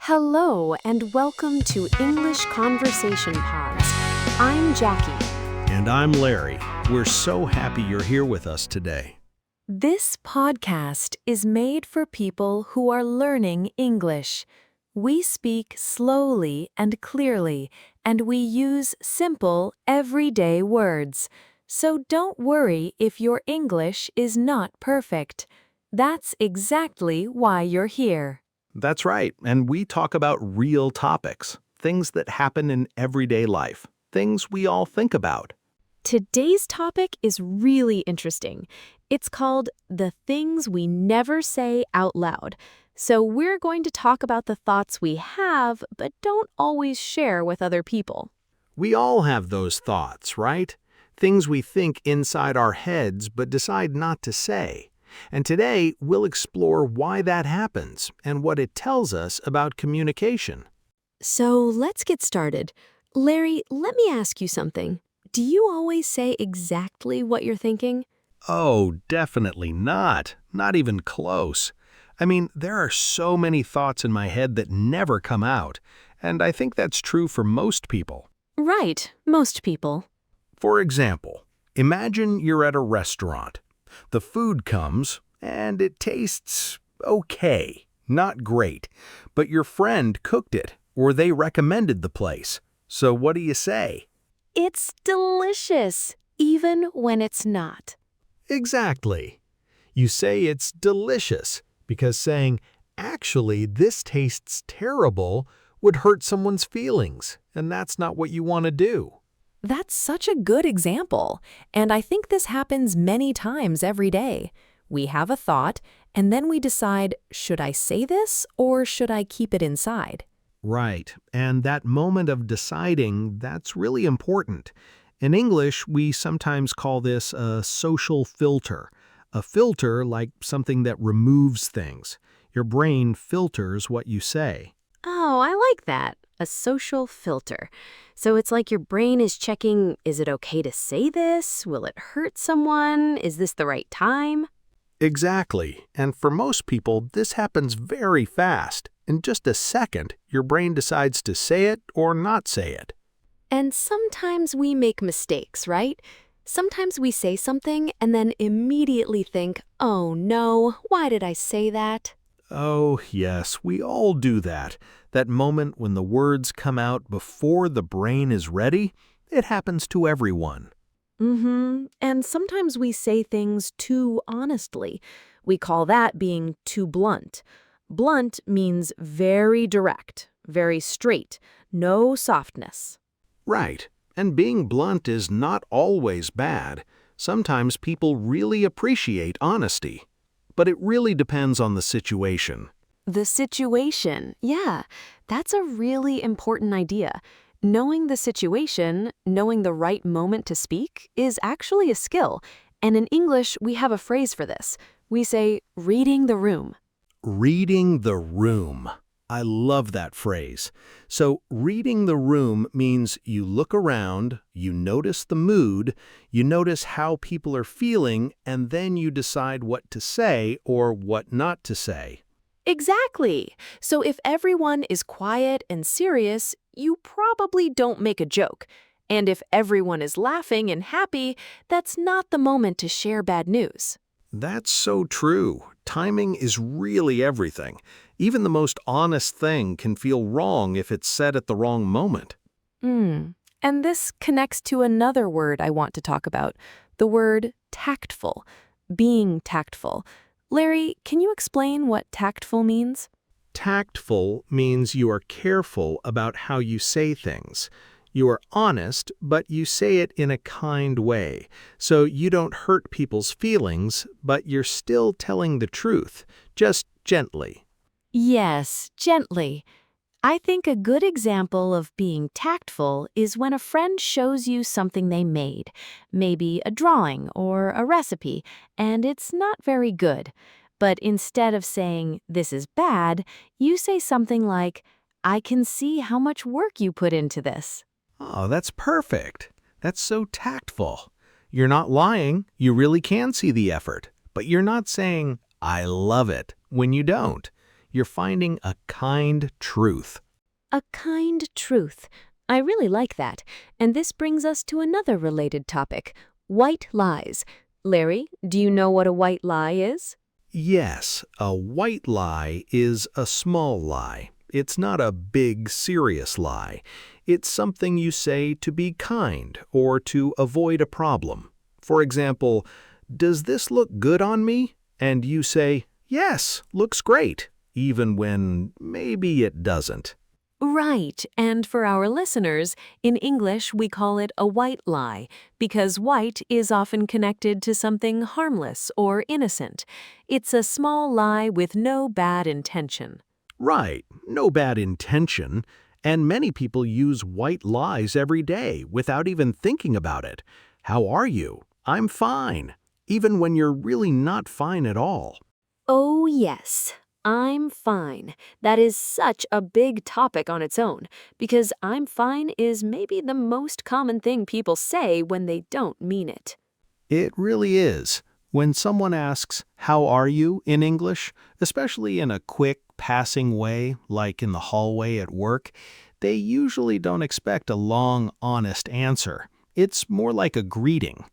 Hello and welcome to English Conversation Pods. I'm Jackie. And I'm Larry. We're so happy you're here with us today. This podcast is made for people who are learning English. We speak slowly and clearly, and we use simple, everyday words. So don't worry if your English is not perfect. That's exactly why you're here. That's right, and we talk about real topics, things that happen in everyday life, things we all think about. Today's topic is really interesting. It's called The Things We Never Say Out Loud. So we're going to talk about the thoughts we have but don't always share with other people. We all have those thoughts, right? Things we think inside our heads but decide not to say. And today, we'll explore why that happens and what it tells us about communication. So let's get started. Larry, let me ask you something. Do you always say exactly what you're thinking? Oh, definitely not. Not even close. I mean, there are so many thoughts in my head that never come out, and I think that's true for most people. Right, most people. For example, imagine you're at a restaurant. The food comes, and it tastes okay, not great, but your friend cooked it, or they recommended the place. So what do you say? It's delicious, even when it's not. Exactly. You say it's delicious, because saying, actually, this tastes terrible, would hurt someone's feelings, and that's not what you want to do. That's such a good example, and I think this happens many times every day. We have a thought, and then we decide, should I say this or should I keep it inside? Right, and that moment of deciding, that's really important. In English, we sometimes call this a social filter. A filter like something that removes things. Your brain filters what you say. Oh, I like that. A social filter. So it's like your brain is checking, is it okay to say this? Will it hurt someone? Is this the right time? Exactly, and for most people, this happens very fast. In just a second, your brain decides to say it or not say it. And sometimes we make mistakes, right? Sometimes we say something and then immediately think, oh no, why did I say that? Oh, yes, we all do that. That moment when the words come out before the brain is ready, it happens to everyone. And sometimes we say things too honestly. We call that being too blunt. Blunt means very direct, very straight, no softness. Right, and being blunt is not always bad. Sometimes people really appreciate honesty. But it really depends on the situation. The situation, yeah, that's a really important idea. Knowing the situation, knowing the right moment to speak, is actually a skill. And in English, we have a phrase for this. We say, reading the room. Reading the room. I love that phrase. So, reading the room means you look around, you notice the mood, you notice how people are feeling, and then you decide what to say or what not to say. Exactly. So if everyone is quiet and serious, you probably don't make a joke. And if everyone is laughing and happy, that's not the moment to share bad news. That's so true. Timing is really everything. Even the most honest thing can feel wrong if it's said at the wrong moment. And this connects to another word I want to talk about, the word tactful, being tactful. Larry, can you explain what tactful means? Tactful means you are careful about how you say things. You are honest, but you say it in a kind way. So you don't hurt people's feelings, but you're still telling the truth, just gently. Yes, gently. I think a good example of being tactful is when a friend shows you something they made, maybe a drawing or a recipe, and it's not very good. But instead of saying, this is bad, you say something like, I can see how much work you put into this. Oh, that's perfect. That's so tactful. You're not lying. You really can see the effort. But you're not saying, I love it, when you don't. You're finding a kind truth. A kind truth. I really like that. And this brings us to another related topic, white lies. Larry, do you know what a white lie is? Yes, a white lie is a small lie. It's not a big, serious lie. It's something you say to be kind or to avoid a problem. For example, "Does this look good on me?" And you say, "Yes, looks great," even when maybe it doesn't. Right, and for our listeners, in English we call it a white lie because white is often connected to something harmless or innocent. It's a small lie with no bad intention. Right, no bad intention. And many people use white lies every day without even thinking about it. "How are you?" "I'm fine," even when you're really not fine at all. Oh, yes. I'm fine. That is such a big topic on its own, because I'm fine is maybe the most common thing people say when they don't mean it. It really is. When someone asks, "How are you?" in English, especially in a quick, passing way, like in the hallway at work, they usually don't expect a long, honest answer. It's more like a greeting.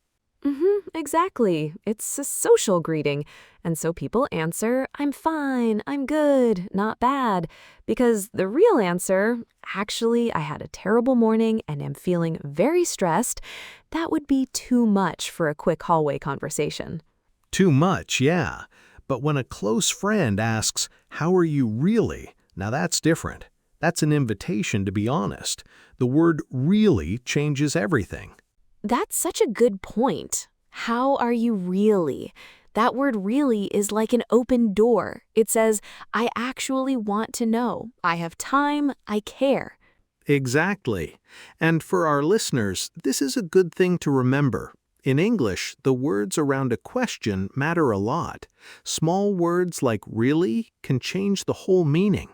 Exactly. It's a social greeting. And so people answer, "I'm fine, I'm good, not bad." Because the real answer, "Actually, I had a terrible morning and am feeling very stressed," that would be too much for a quick hallway conversation. Too much, yeah. But when a close friend asks, "How are you really?" now that's different. That's an invitation to be honest. The word really changes everything. That's such a good point. How are you really? That word really is like an open door. It says, I actually want to know. I have time. I care. Exactly. And for our listeners, this is a good thing to remember. In English, the words around a question matter a lot. Small words like really can change the whole meaning.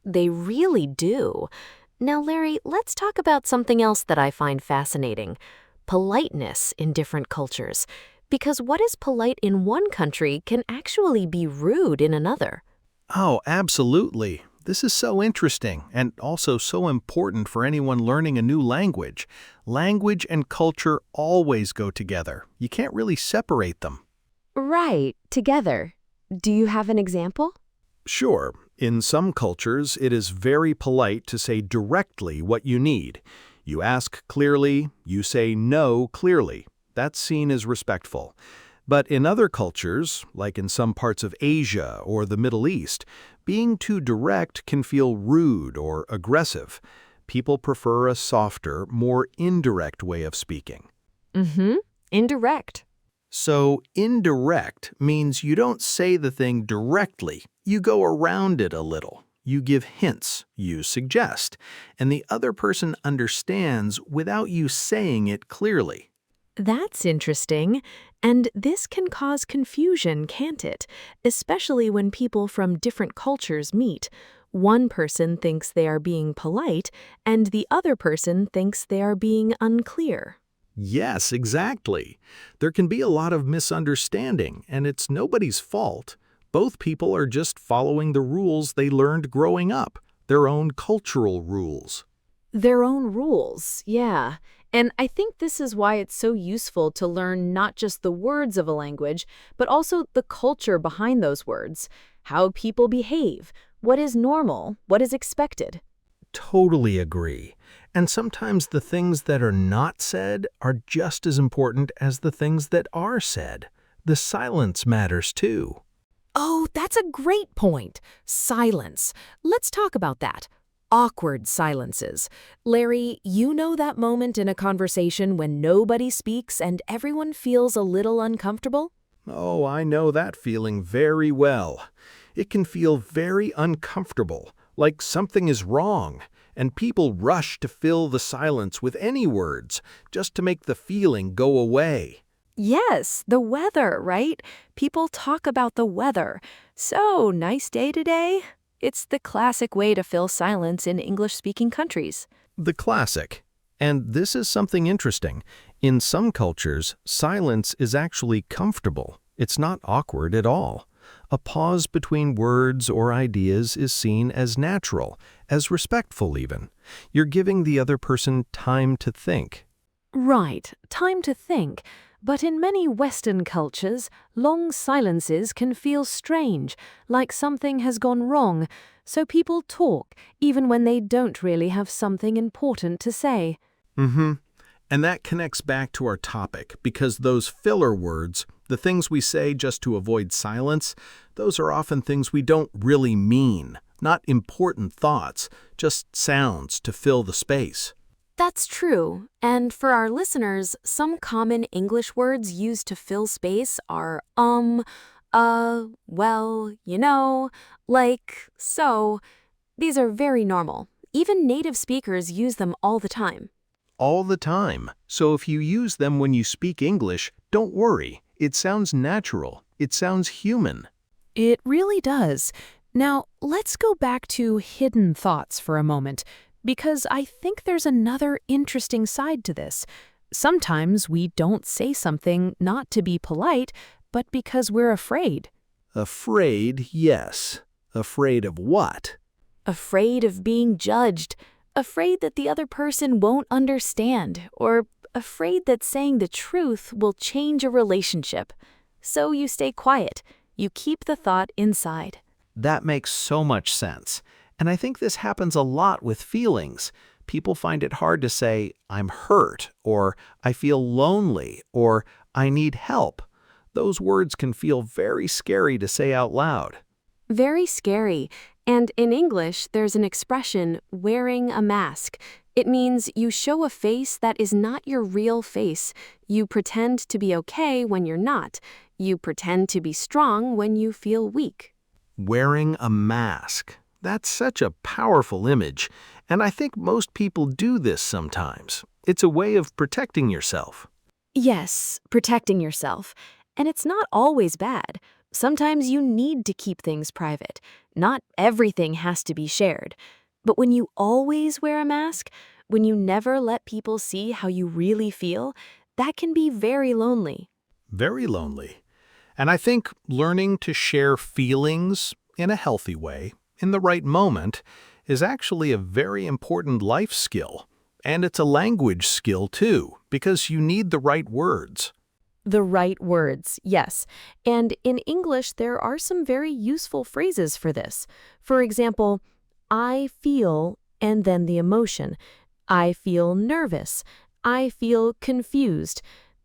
They really do. Now, Larry, let's talk about something else that I find fascinating. Politeness in different cultures. Because what is polite in one country can actually be rude in another. Oh, absolutely. This is so interesting and also so important for anyone learning a new language. Language and culture always go together. You can't really separate them. Right, together. Do you have an example? Sure, in some cultures, it is very polite to say directly what you need. You ask clearly, you say no clearly. That's seen as respectful. But in other cultures, like in some parts of Asia or the Middle East, being too direct can feel rude or aggressive. People prefer a softer, more indirect way of speaking. Indirect. So, indirect means you don't say the thing directly. You go around it a little. You give hints, you suggest, and the other person understands without you saying it clearly. That's interesting. And this can cause confusion, can't it? Especially when people from different cultures meet. One person thinks they are being polite, and the other person thinks they are being unclear. Yes, exactly. There can be a lot of misunderstanding, and it's nobody's fault. Both people are just following the rules they learned growing up, their own cultural rules. Their own rules, yeah. And I think this is why it's so useful to learn not just the words of a language, but also the culture behind those words, how people behave, what is normal, what is expected. Totally agree. And sometimes the things that are not said are just as important as the things that are said. The silence matters too. Oh, that's a great point. Silence. Let's talk about that. Awkward silences. Larry, you know that moment in a conversation when nobody speaks and everyone feels a little uncomfortable? Oh, I know that feeling very well. It can feel very uncomfortable, like something is wrong, and people rush to fill the silence with any words, just to make the feeling go away. Yes, the weather, right? People talk about the weather. So, nice day today? It's the classic way to fill silence in English-speaking countries. The classic. And this is something interesting. In some cultures, silence is actually comfortable. It's not awkward at all. A pause between words or ideas is seen as natural, as respectful even. You're giving the other person time to think. Right, time to think. But in many Western cultures, long silences can feel strange, like something has gone wrong, so people talk, even when they don't really have something important to say. Mm-hmm. And that connects back to our topic, because those filler words, the things we say just to avoid silence, those are often things we don't really mean, not important thoughts, just sounds to fill the space. That's true, and for our listeners, some common English words used to fill space are well, like, so. These are very normal. Even native speakers use them all the time. All the time. So if you use them when you speak English, don't worry. It sounds natural. It sounds human. It really does. Now, let's go back to hidden thoughts for a moment, because I think there's another interesting side to this. Sometimes we don't say something not to be polite, but because we're afraid. Afraid, yes. Afraid of what? Afraid of being judged, afraid that the other person won't understand, or afraid that saying the truth will change a relationship. So you stay quiet. You keep the thought inside. That makes so much sense. And I think this happens a lot with feelings. People find it hard to say, I'm hurt, or I feel lonely, or I need help. Those words can feel very scary to say out loud. Very scary. And in English, there's an expression, wearing a mask. It means you show a face that is not your real face. You pretend to be okay when you're not. You pretend to be strong when you feel weak. Wearing a mask. That's such a powerful image, and I think most people do this sometimes. It's a way of protecting yourself. Yes, protecting yourself. And it's not always bad. Sometimes you need to keep things private. Not everything has to be shared. But when you always wear a mask, when you never let people see how you really feel, that can be very lonely. Very lonely. And I think learning to share feelings in a healthy way, in the right moment, is actually a very important life skill. And it's a language skill too, because you need the right words. The right words, yes. And in English, there are some very useful phrases for this. For example, I feel, and then the emotion. I feel nervous. I feel confused.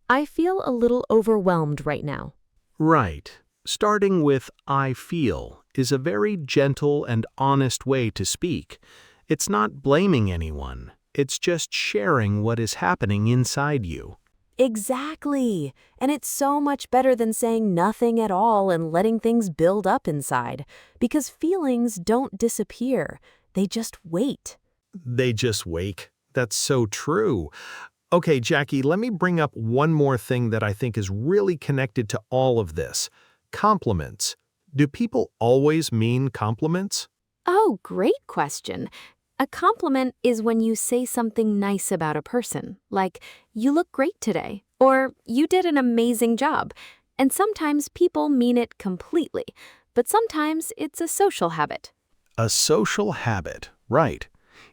I feel a little overwhelmed right now. Right. Starting with I feel is a very gentle and honest way to speak. It's not blaming anyone. It's just sharing what is happening inside you. Exactly. And it's so much better than saying nothing at all and letting things build up inside. Because feelings don't disappear. They just wait. They just wake. That's so true. Okay, Jackie, let me bring up one more thing that I think is really connected to all of this. Compliments. Do people always mean compliments? Oh, great question. A compliment is when you say something nice about a person, like, you look great today, or you did an amazing job. And sometimes people mean it completely, but sometimes it's a social habit. A social habit, right.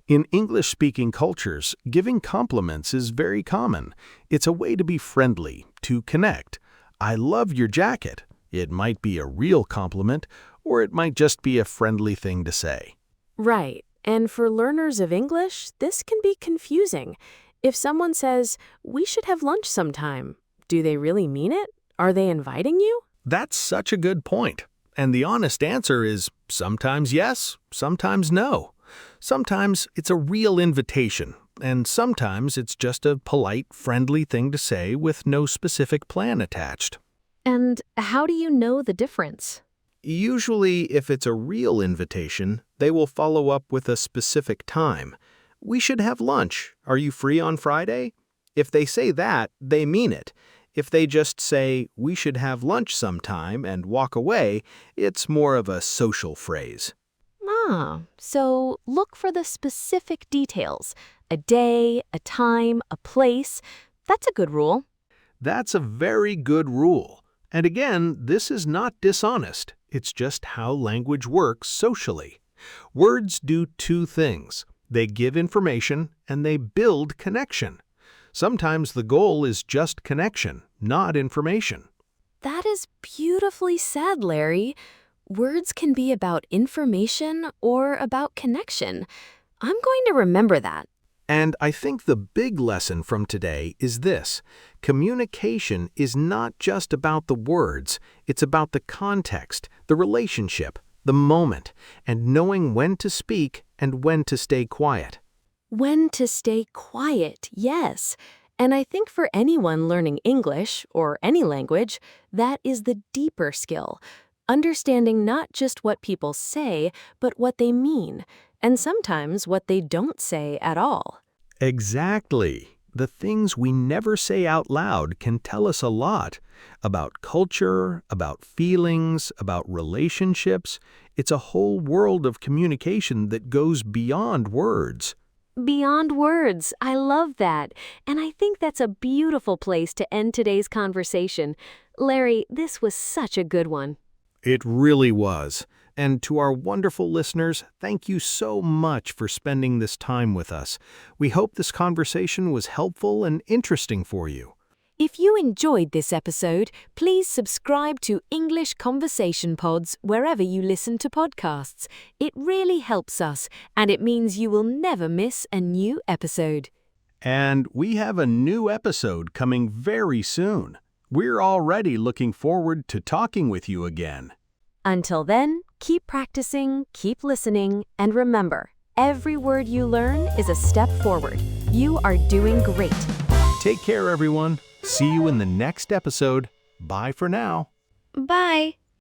In English-speaking cultures, giving compliments is very common. It's a way to be friendly, to connect. I love your jacket. It might be a real compliment, or it might just be a friendly thing to say. Right. And for learners of English, this can be confusing. If someone says, we should have lunch sometime, do they really mean it? Are they inviting you? That's such a good point. And the honest answer is sometimes yes, sometimes no. Sometimes it's a real invitation, and sometimes it's just a polite, friendly thing to say with no specific plan attached. And how do you know the difference? Usually, if it's a real invitation, they will follow up with a specific time. We should have lunch. Are you free on Friday? If they say that, they mean it. If they just say, we should have lunch sometime and walk away, it's more of a social phrase. Ah, so look for the specific details. A day, a time, a place. That's a good rule. That's a very good rule. And again, this is not dishonest. It's just how language works socially. Words do two things. They give information and they build connection. Sometimes the goal is just connection, not information. That is beautifully said, Larry. Words can be about information or about connection. I'm going to remember that. And I think the big lesson from today is this. Communication is not just about the words. It's about the context, the relationship, the moment, and knowing when to speak and when to stay quiet. When to stay quiet, yes. And I think for anyone learning English, or any language, that is the deeper skill. Understanding not just what people say, but what they mean, and sometimes what they don't say at all. Exactly. The things we never say out loud can tell us a lot about culture, about feelings, about relationships. It's a whole world of communication that goes beyond words. Beyond words, I love that. And I think that's a beautiful place to end today's conversation. Larry, this was such a good one. It really was. And to our wonderful listeners, thank you so much for spending this time with us. We hope this conversation was helpful and interesting for you. If you enjoyed this episode, please subscribe to English Conversation Pods wherever you listen to podcasts. It really helps us, and it means you will never miss a new episode. And we have a new episode coming very soon. We're already looking forward to talking with you again. Until then, keep practicing, keep listening, and remember, every word you learn is a step forward. You are doing great. Take care, everyone. See you in the next episode. Bye for now. Bye.